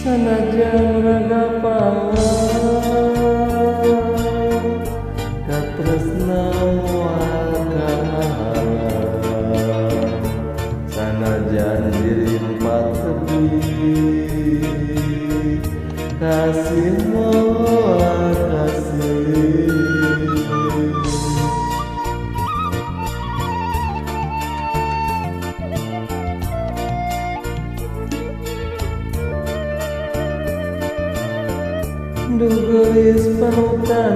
Sanajan raga pangan katresna moal kahalang, sanajan dirimpat tebih kasih moal kasih. Duh geus panutan-utan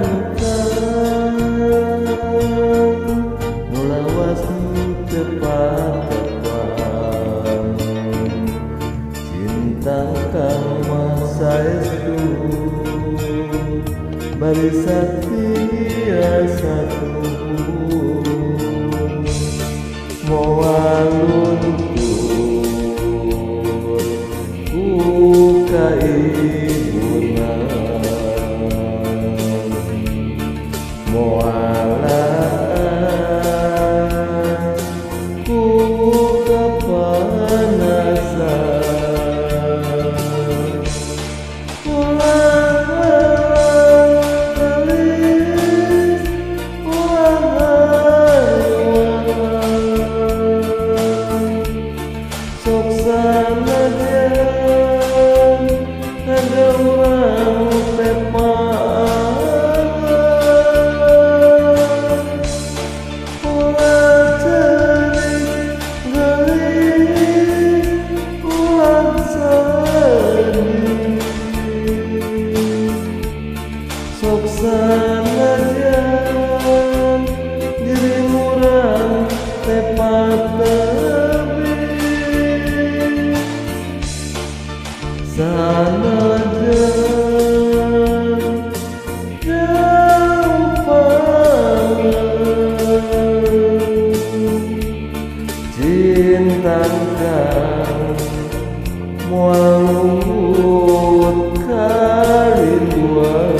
nu lawas tepat-tepat, cinta kang masaestu bari satia satu moal luntur ku kaibuna moalan ku kepanasan, ulang gelis sok sanajan ada urang tepat sok sanajan diri murang tepat tebih, sanajan jauh pangan cinta kang moal luhut karinduan.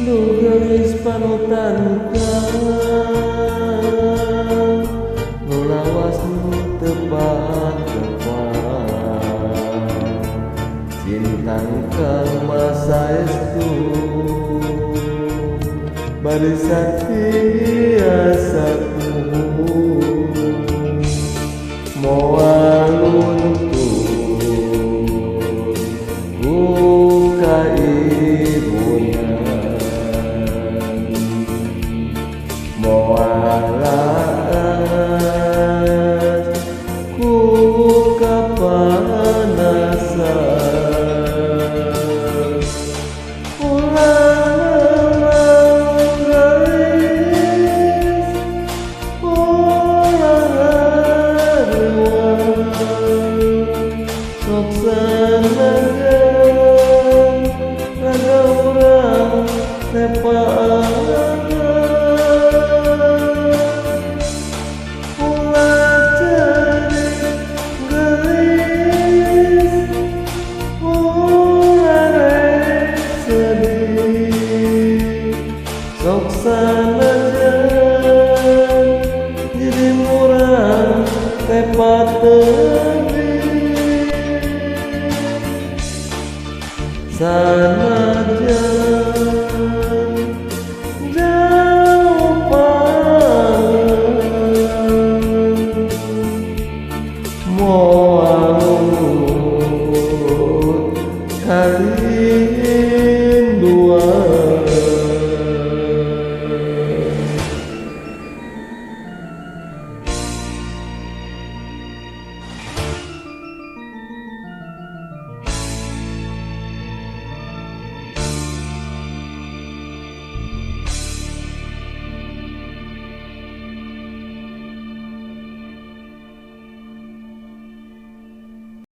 Duh geus panutan-utan nu lawas nu tepat-tepat, cinta kang masaestu bari satia satu moal luntur ku kaibuna moalan ku kapanasan, ulang gelis sok sanajan raga urang tepat sok sanajan diri murang tepat tebih, sanajan jauh pangan moal